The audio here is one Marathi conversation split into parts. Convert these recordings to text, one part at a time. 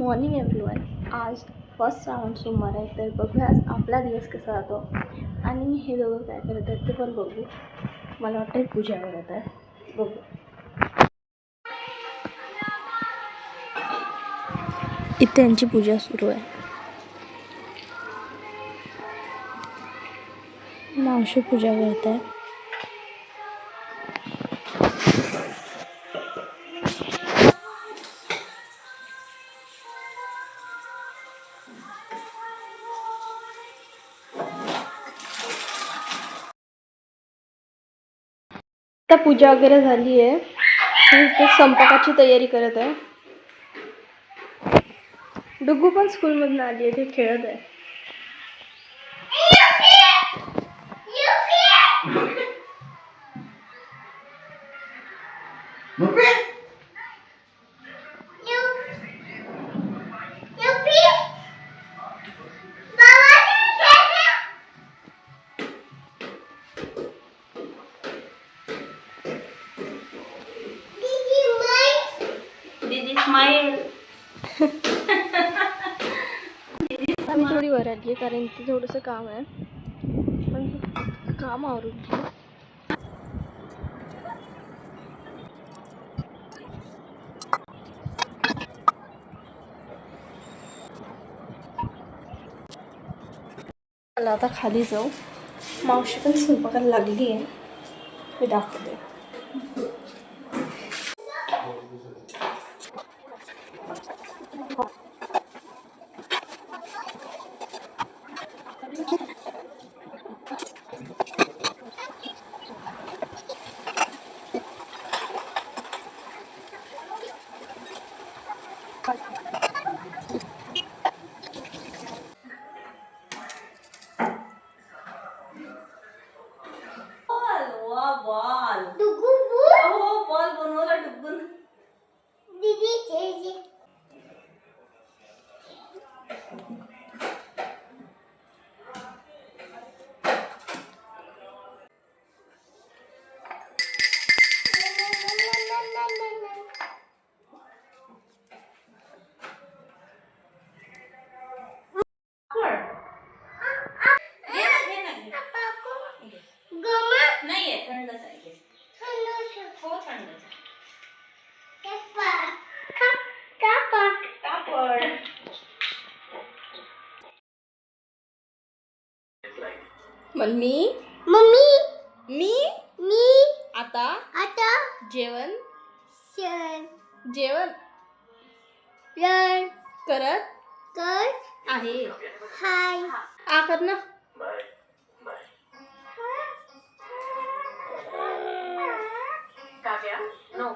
Morning everyone. आज फर्स्ट श्रावण सोमवार आहे, तर बघूया आज आपला दिवस कसा जातो आणि हे दोघं काय करत आहेत ते पण बघू. मला वाटतं पूजा करत आहे, बघू. इथे त्यांची पूजा सुरू आहे. मावशी पूजा करत आहे. आता पूजा वगैरे झाली आहे. इथे स्वयंपाकाची तयारी करत आहे. डुग्गू पण स्कूलमधून आली आहे, ते खेळत आहे. आम्ही थोडी वर आली आहे कारण इथे थोडंसं काम आहे, पण काम आवरून मला आता खाली जाऊ. मावशी पण स्वयंपाकाला लागली आहे, मी दाखवते. मम्मी मम्मी मी मी आता आता जेवण जेवण करत आहे. हाय आ कर ना. नो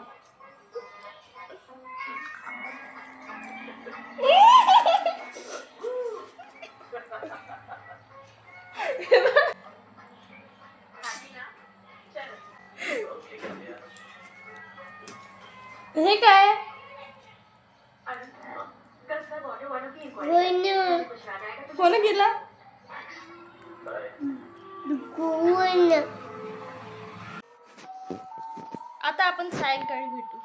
हे काय कोण गेला आता आपण सायंकाळी भेटू.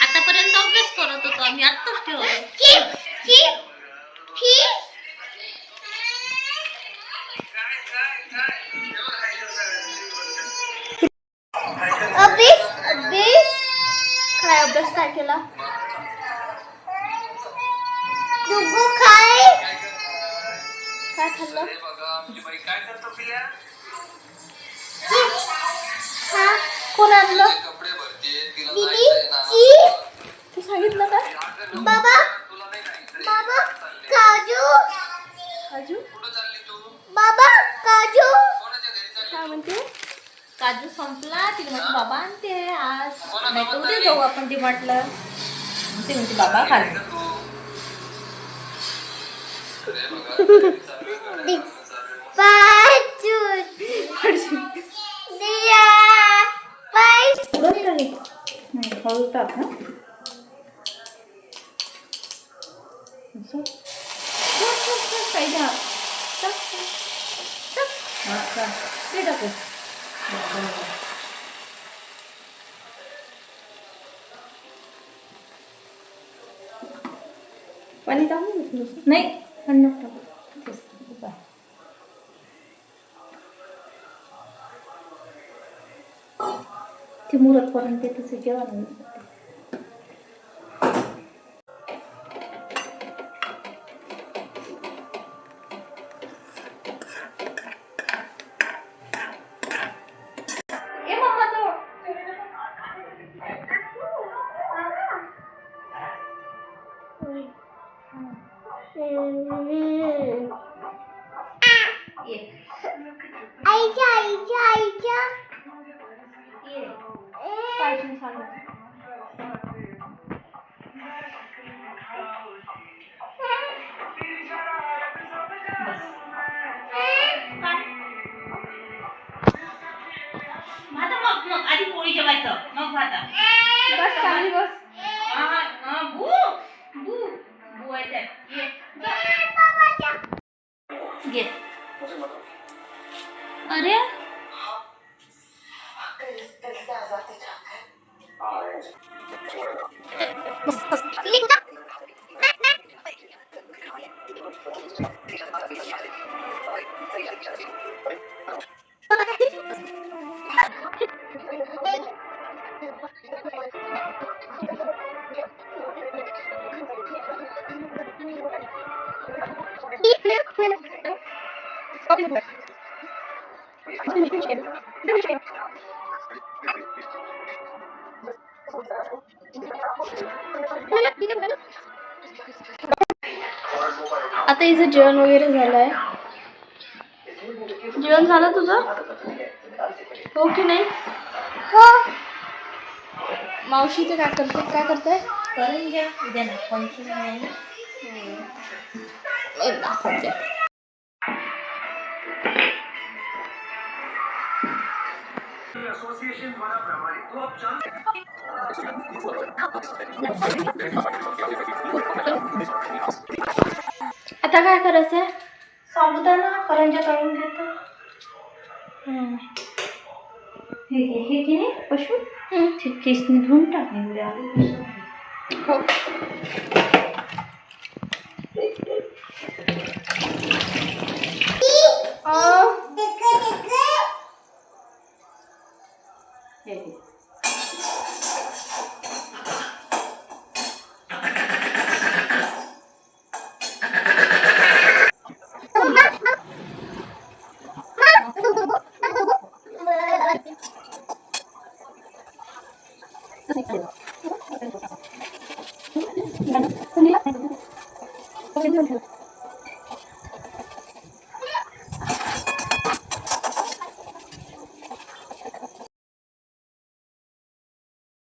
आतापर्यंत अभ्यास करत होतो आम्ही, आत्ताच ठेवलं. काय अभ्यास काय केला? काय खाल्लं? कोण आणलं? तू सांगितलं का? बाबा बाबा काजू काजू बाबा काजू काय म्हणते काजू संपला तिला म्हणते बाबा आणते आज नाही तर उद्या जाऊ आपण डिमार्टला ते म्हणते बाबा काजू हळू टाक ना काही घ्या ते टाकू पाणी टाकू नाही पाणी टाकू ते मुरत पर्यंत तसं जेवण आधी पोळी जेवायचं मग भाता बस चांगली बस बू बू बू आहे घे अरे आता इथं जेवण वगैरे झालंय जेवण झालं तुझं हो की नाही हो मावशी ते काय करते करून घ्या उद्या ना पंचमी आहे ना आता काय करायचंय साबुदाणा करंज्या तळून घेतो हे की नाही पशु केसनी धुवून टाकणे उद्या हो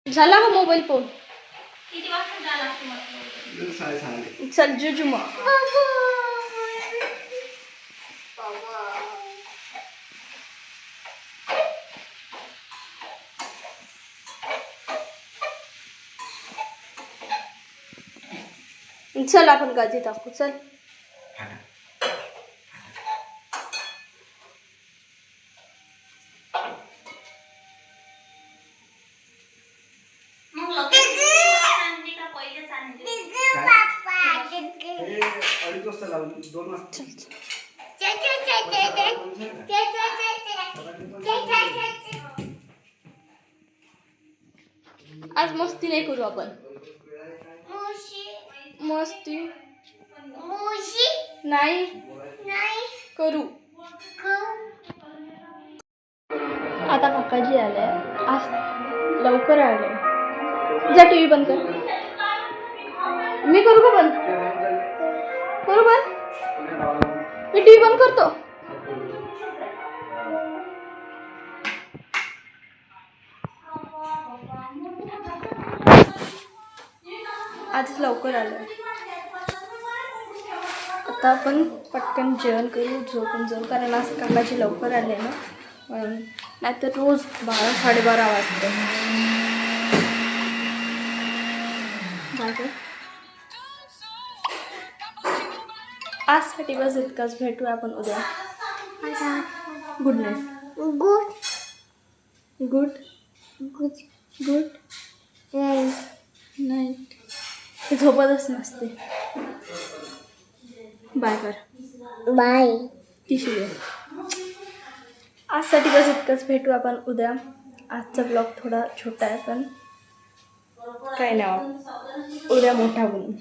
झाला का मोबाईल फोन किती वाजता झाला चल जुजू मग चल आपण गाजी टाकू चल आज मस्ती नाही करू आपण मस्ती नाही करू आता काकाजी आले आज लवकर आले जा टीव्ही बंद कर मी करू का बंद? करू बंद? मी टीव्ही बंद करतो. आज लवकर आलोय. आता आपण पटकन जेवण करू, झोपून जाऊ, कारण आज काकाची लवकर आले ना म्हणून. नाहीतर रोज 12-12:30 वाजते. आजसाठी बस इतकाच. भेटूया आपण उद्या. Good night. Good good good good night. ते झोपतच नसते. बाय कर. बाय. टिशू दे. आजसाठी बस इतकंच. भेटू आपण उद्या. आजचा ब्लॉग थोडा छोटा आहे पण काही नाही, उद्या मोठा बनवू.